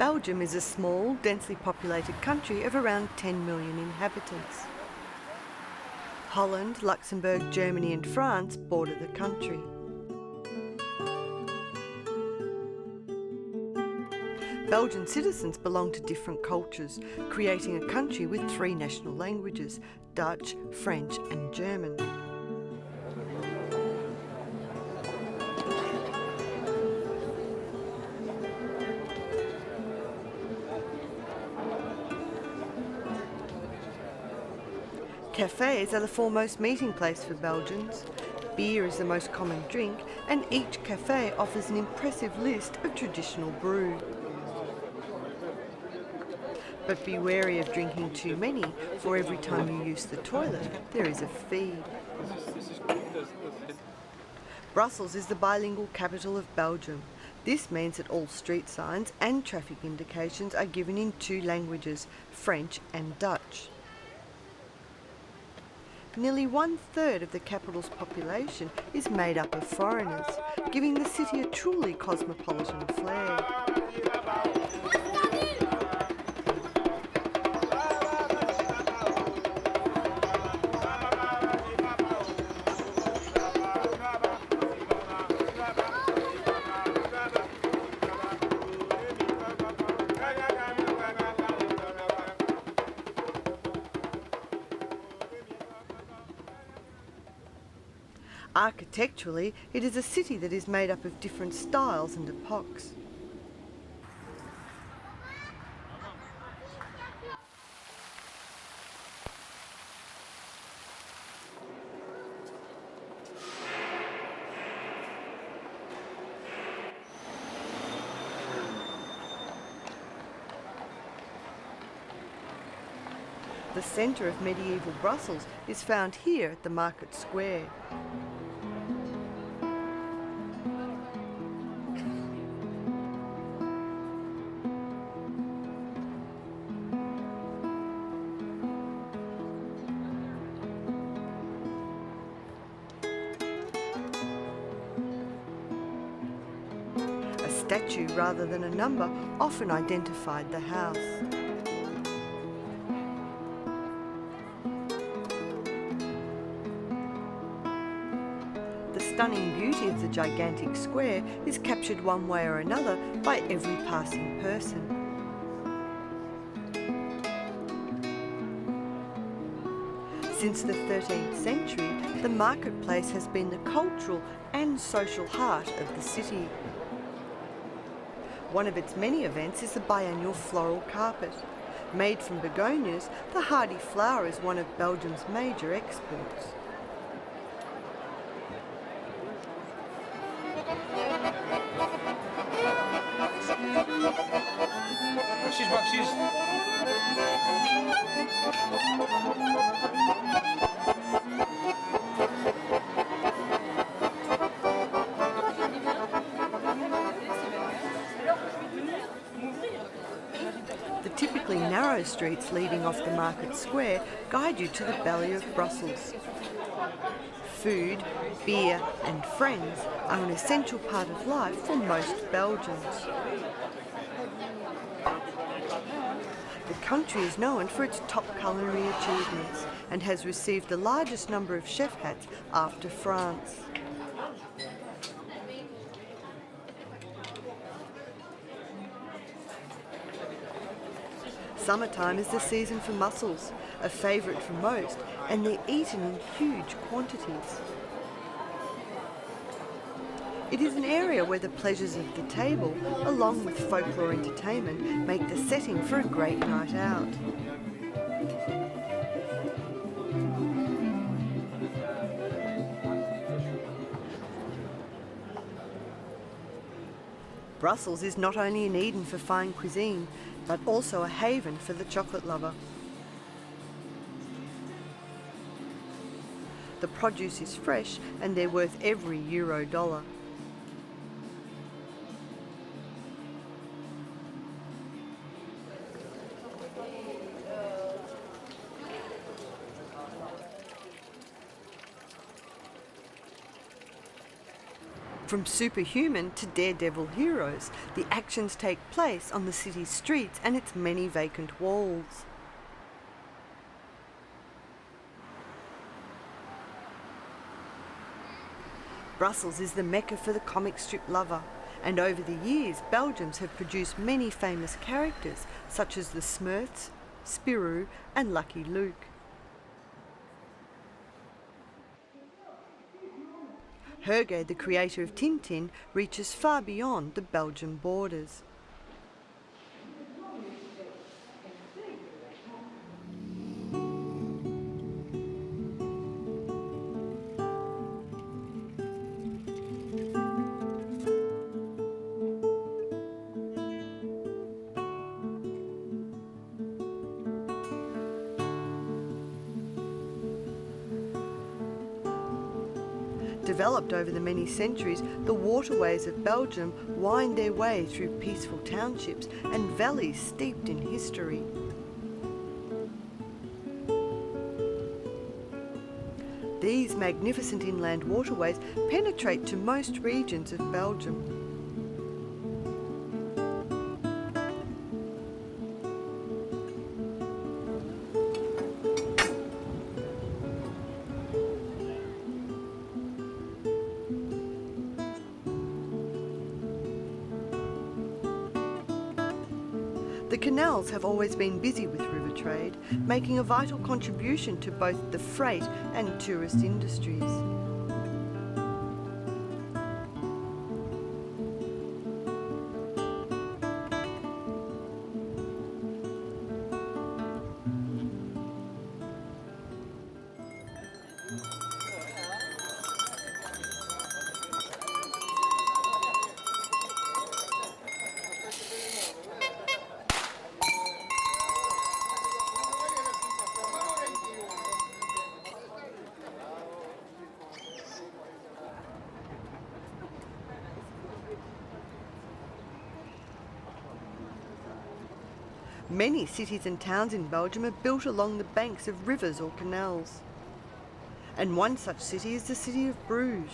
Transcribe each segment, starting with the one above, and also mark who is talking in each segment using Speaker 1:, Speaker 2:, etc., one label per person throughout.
Speaker 1: Belgium is a small, densely populated country of around 10 million inhabitants. Holland, Luxembourg, Germany and France border the country. Belgian citizens belong to different cultures, creating a country with 3 national languages: Dutch, French and German. Cafes are the foremost meeting place for Belgians. Beer is the most common drink, and each cafe offers an impressive list of traditional brew. But be wary of drinking too many, for every time you use the toilet, there is a fee. Brussels is the bilingual capital of Belgium. This means that all street signs and traffic indications are given in 2 languages, French and Dutch. Nearly 1/3 of the capital's population is made up of foreigners, giving the city a truly cosmopolitan flair. Architecturally, it is a city that is made up of different styles and epochs. The centre of medieval Brussels is found here at the Market Square. A statue rather than a number often identified the house. The stunning beauty of the gigantic square is captured one way or another by every passing person. Since the 13th century, the marketplace has been the cultural and social heart of the city. One of its many events is the biannual floral carpet. Made from begonias, the hardy flower is one of Belgium's major exports. The typically narrow streets leading off the Market Square guide you to the belly of Brussels. Food, beer and friends are an essential part of life for most Belgians. The country is known for its top culinary achievements and has received the largest number of chef hats after France. Summertime is the season for mussels, a favourite for most, and they're eaten in huge quantities. It is an area where the pleasures of the table, along with folklore entertainment, make the setting for a great night out. Brussels is not only an Eden for fine cuisine, but also a haven for the chocolate lover. The produce is fresh and they're worth every euro dollar. From superhuman to daredevil heroes, the actions take place on the city's streets and its many vacant walls. Brussels is the mecca for the comic strip lover, and over the years, Belgians have produced many famous characters such as the Smurfs, Spirou and Lucky Luke. Hergé, the creator of Tintin, reaches far beyond the Belgian borders. Developed over the many centuries, the waterways of Belgium wind their way through peaceful townships and valleys steeped in history. These magnificent inland waterways penetrate to most regions of Belgium. The canals have always been busy with river trade, making a vital contribution to both the freight and tourist industries. Many cities and towns in Belgium are built along the banks of rivers or canals. And one such city is the city of Bruges.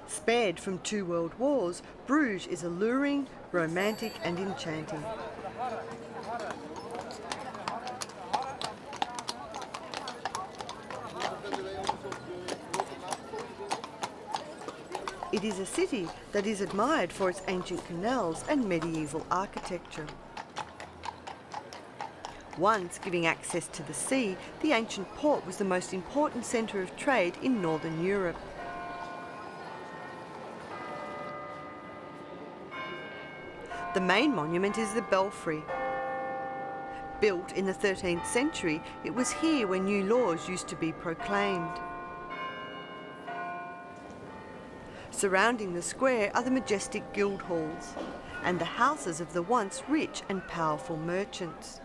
Speaker 1: Spared from 2 world wars, Bruges is alluring, romantic and enchanting. It is a city that is admired for its ancient canals and medieval architecture. Once giving access to the sea, the ancient port was the most important centre of trade in northern Europe. The main monument is the Belfry. Built in the 13th century, it was here where new laws used to be proclaimed. Surrounding the square are the majestic guild halls and the houses of the once rich and powerful merchants.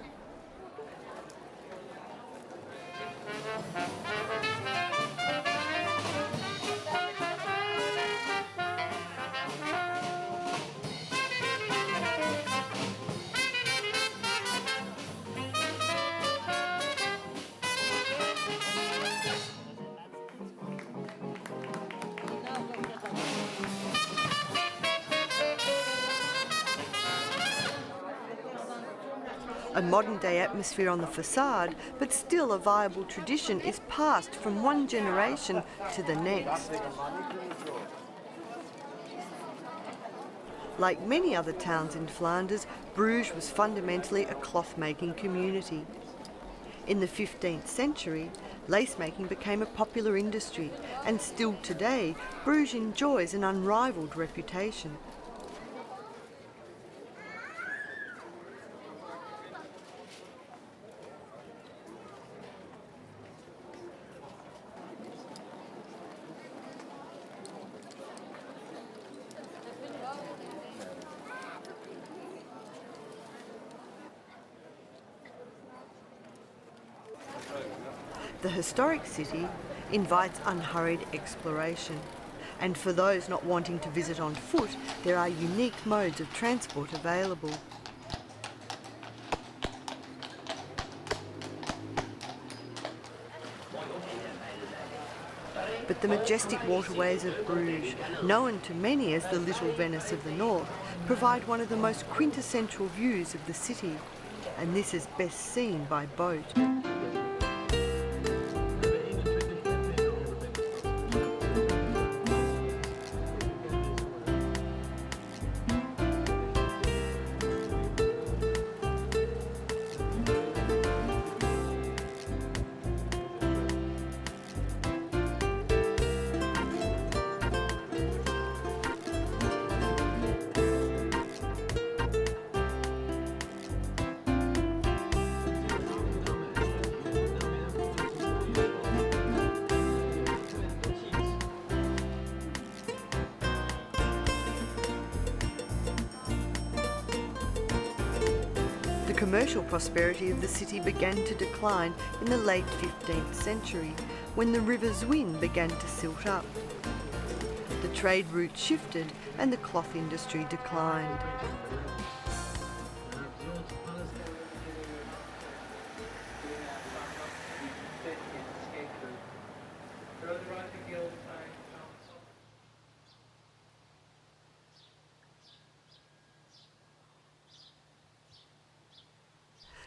Speaker 1: A modern-day atmosphere on the facade, but still a viable tradition is passed from one generation to the next. Like many other towns in Flanders, Bruges was fundamentally a cloth-making community. In the 15th century, lace-making became a popular industry, and still today, Bruges enjoys an unrivalled reputation. The historic city invites unhurried exploration, and for those not wanting to visit on foot, there are unique modes of transport available. But the majestic waterways of Bruges, known to many as the Little Venice of the North, provide one of the most quintessential views of the city, and this is best seen by boat. The commercial prosperity of the city began to decline in the late 15th century, when the River Zwin began to silt up. The trade route shifted and the cloth industry declined.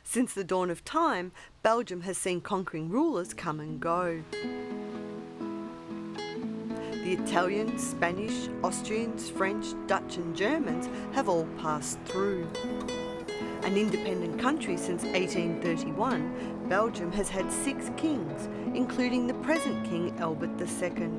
Speaker 1: Since the dawn of time, Belgium has seen conquering rulers come and go. The Italians, Spanish, Austrians, French, Dutch and Germans have all passed through. An independent country since 1831, Belgium has had 6 kings, including the present King Albert II.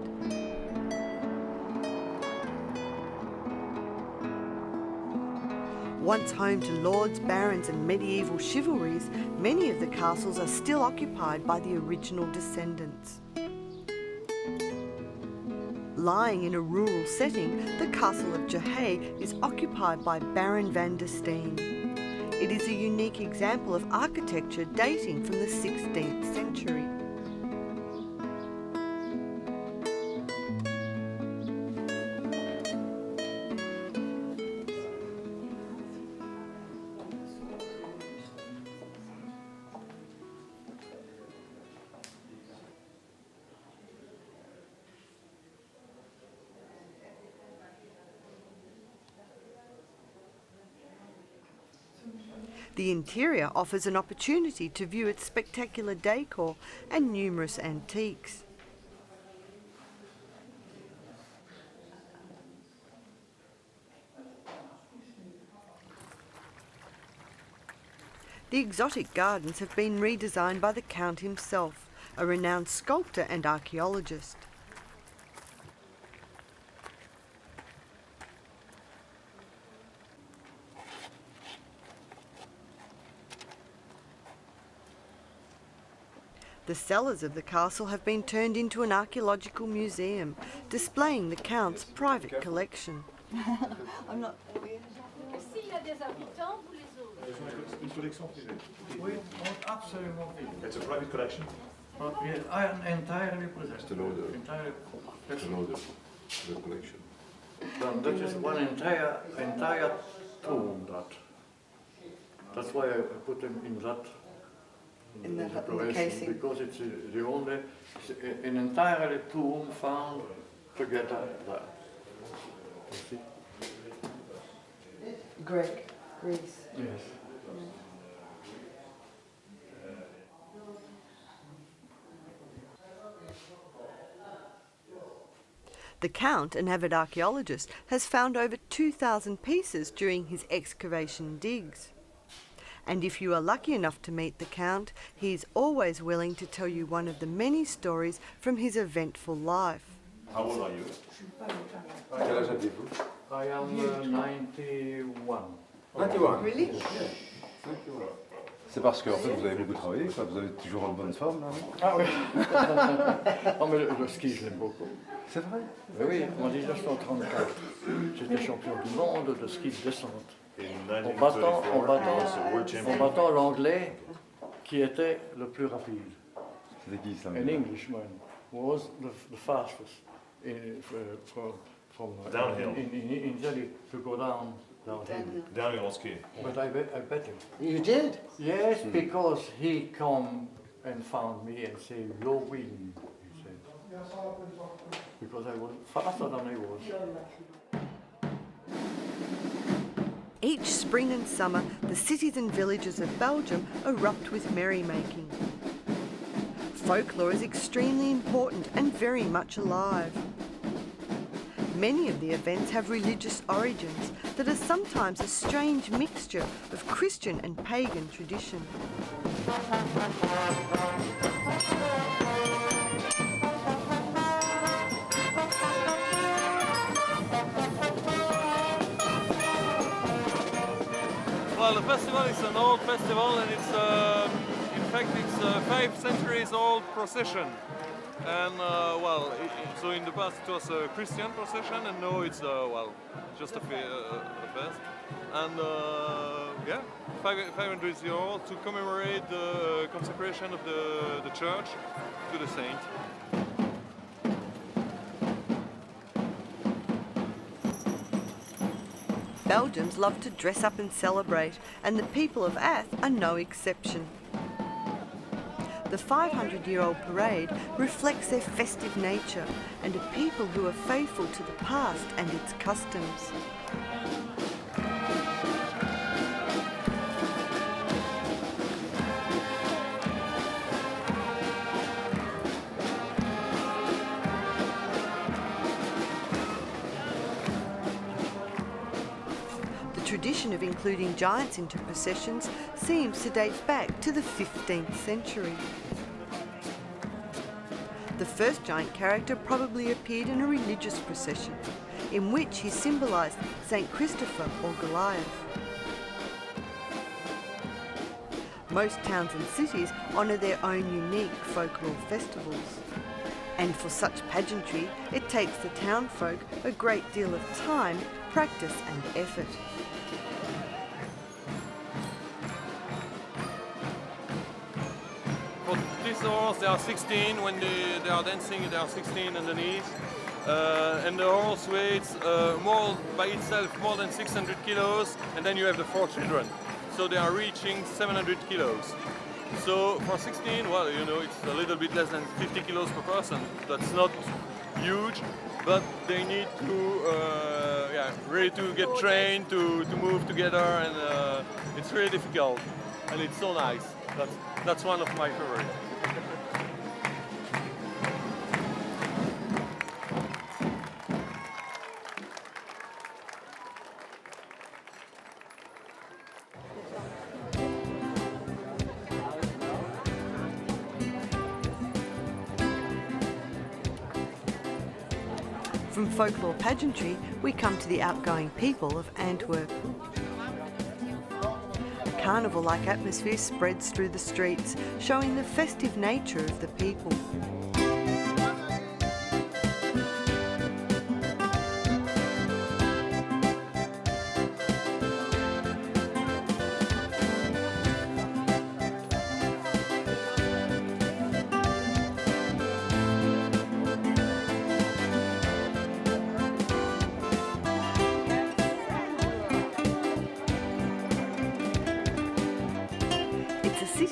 Speaker 1: Once home to lords, barons and medieval chivalries, many of the castles are still occupied by the original descendants. Lying in a rural setting, the castle of Jahay is occupied by Baron van der Steen. It is a unique example of architecture dating from the 16th century. The interior offers an opportunity to view its spectacular decor and numerous antiques. The exotic gardens have been redesigned by the Count himself, a renowned sculptor and archaeologist. The cellars of the castle have been turned into an archaeological museum, displaying the Count's private collection.
Speaker 2: I'm not...
Speaker 3: It's a private collection.
Speaker 2: Entirely present.
Speaker 3: It's to know the collection.
Speaker 2: That is one entire tomb. That's why I put them in that.
Speaker 1: In the casing.
Speaker 2: Because it's the only, an entirely tomb found together there. You see?
Speaker 1: Greece.
Speaker 2: Yes.
Speaker 1: The Count, an avid archaeologist, has found over 2,000 pieces during his excavation digs. And if you are lucky enough to meet the Count, he is always willing to tell you one of the many stories from his eventful life.
Speaker 3: How old are you?
Speaker 2: I am 91.
Speaker 4: 91.
Speaker 1: Really?
Speaker 4: C'est parce qu'en fait vous avez beaucoup travaillé, quoi. Vous avez toujours en bonne forme là.
Speaker 2: Ah oui. Oh, mais le ski, je l'aime beaucoup.
Speaker 4: C'est vrai.
Speaker 2: Oui, en 1934, j'étais champion du monde de ski de descente. En battant l'anglais qui était le plus rapide.
Speaker 4: C'était qui ça?
Speaker 2: An Englishman was the fastest from
Speaker 3: Downhill.
Speaker 2: in Italy to go downhill.
Speaker 3: Downhill on ski.
Speaker 2: But I bet him.
Speaker 5: You did?
Speaker 2: Yes, because he come and found me and said, "You're winning," he said. because I was faster than I was.
Speaker 1: Each spring and summer, the cities and villages of Belgium erupt with merrymaking. Folklore is extremely important and very much alive. Many of the events have religious origins that are sometimes a strange mixture of Christian and pagan tradition.
Speaker 5: Well, the festival is an old festival, and it's in fact it's a 5 centuries old procession. And so in the past it was a Christian procession, and now it's just a fest. And 500 years old to commemorate the consecration of the church to the saint.
Speaker 1: Belgians love to dress up and celebrate, and the people of Ath are no exception. The 500-year-old parade reflects their festive nature and a people who are faithful to the past and its customs. The tradition of including giants into processions seems to date back to the 15th century. The first giant character probably appeared in a religious procession, in which he symbolised St. Christopher or Goliath. Most towns and cities honour their own unique folklore festivals. And for such pageantry, it takes the town folk a great deal of time, practice and effort.
Speaker 5: For these horse, they are 16. When they are dancing, they are 16 underneath. And the horse weighs more by itself more than 600 kilos, and then you have the 4 children. So they are reaching 700 kilos. So for 16, well, you know, it's a little bit less than 50 kilos per person. That's not huge, but they need to, really to get trained to move together, and it's really difficult. And it's so nice. That's one of my favorites.
Speaker 1: From folklore pageantry, we come to the outgoing people of Antwerp. A carnival-like atmosphere spreads through the streets, showing the festive nature of the people.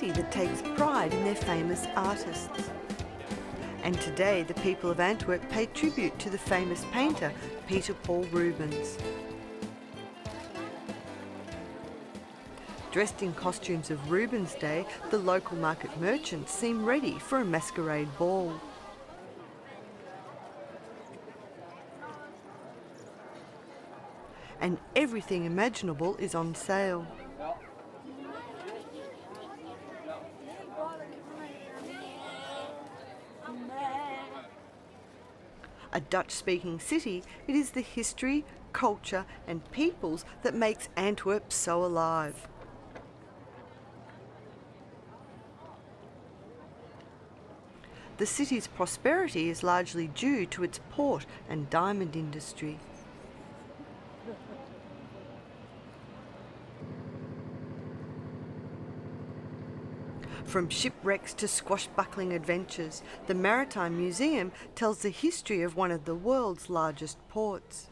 Speaker 1: That takes pride in their famous artists. And today the people of Antwerp pay tribute to the famous painter Peter Paul Rubens. Dressed in costumes of Rubens' day, the local market merchants seem ready for a masquerade ball. And everything imaginable is on sale. A Dutch-speaking city, it is the history, culture and peoples that makes Antwerp so alive. The city's prosperity is largely due to its port and diamond industry. From shipwrecks to swashbuckling adventures, the Maritime Museum tells the history of one of the world's largest ports.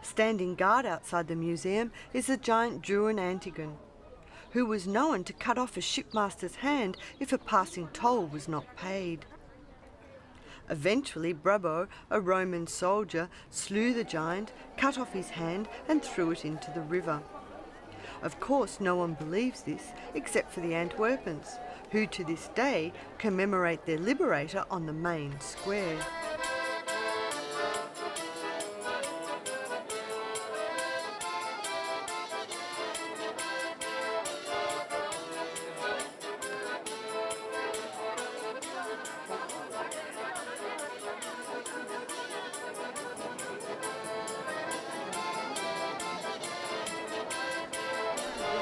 Speaker 1: Standing guard outside the museum is the giant Druin Antigon, who was known to cut off a shipmaster's hand if a passing toll was not paid. Eventually, Brabo, a Roman soldier, slew the giant, cut off his hand and threw it into the river. Of course, no one believes this except for the Antwerpans, who to this day commemorate their liberator on the main square.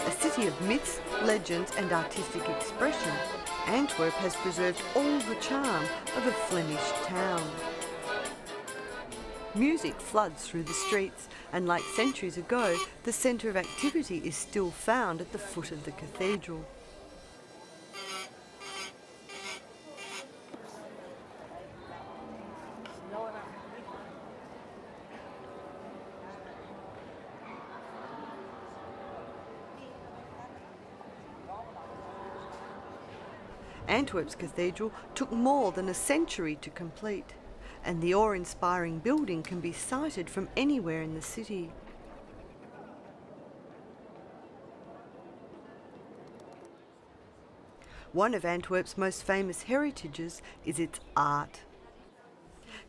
Speaker 1: A city of myths, legends and artistic expression, Antwerp has preserved all the charm of a Flemish town. Music floods through the streets, and like centuries ago, the centre of activity is still found at the foot of the cathedral. Antwerp's cathedral took more than a century to complete, and the awe-inspiring building can be sighted from anywhere in the city. One of Antwerp's most famous heritages is its art.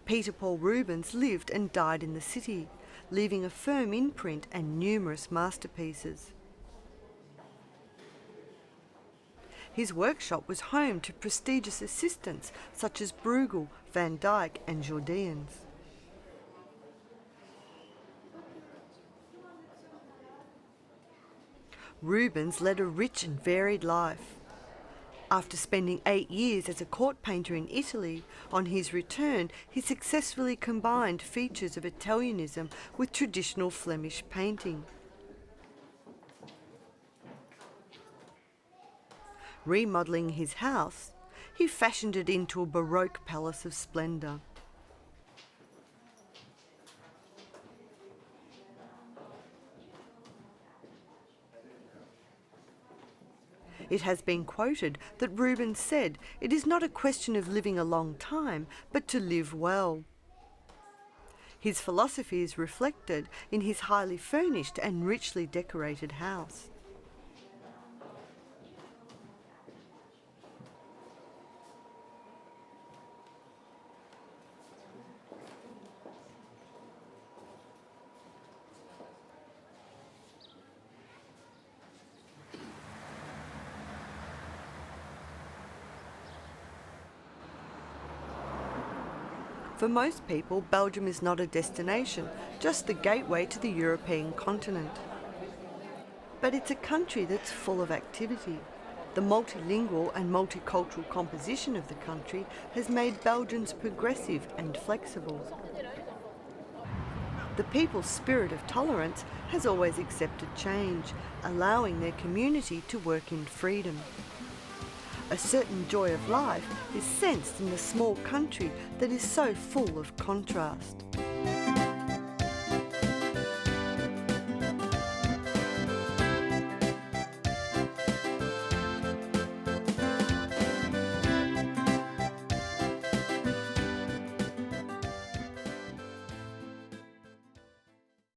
Speaker 1: Peter Paul Rubens lived and died in the city, leaving a firm imprint and numerous masterpieces. His workshop was home to prestigious assistants such as Bruegel, Van Dyck and Jordaens. Rubens led a rich and varied life. After spending 8 years as a court painter in Italy, on his return he successfully combined features of Italianism with traditional Flemish painting. Remodelling his house, he fashioned it into a Baroque palace of splendour. It has been quoted that Rubens said, "It is not a question of living a long time, but to live well." His philosophy is reflected in his highly furnished and richly decorated house. For most people, Belgium is not a destination, just the gateway to the European continent. But it's a country that's full of activity. The multilingual and multicultural composition of the country has made Belgians progressive and flexible. The people's spirit of tolerance has always accepted change, allowing their community to work in freedom. A certain joy of life is sensed in the small country that is so full of contrast.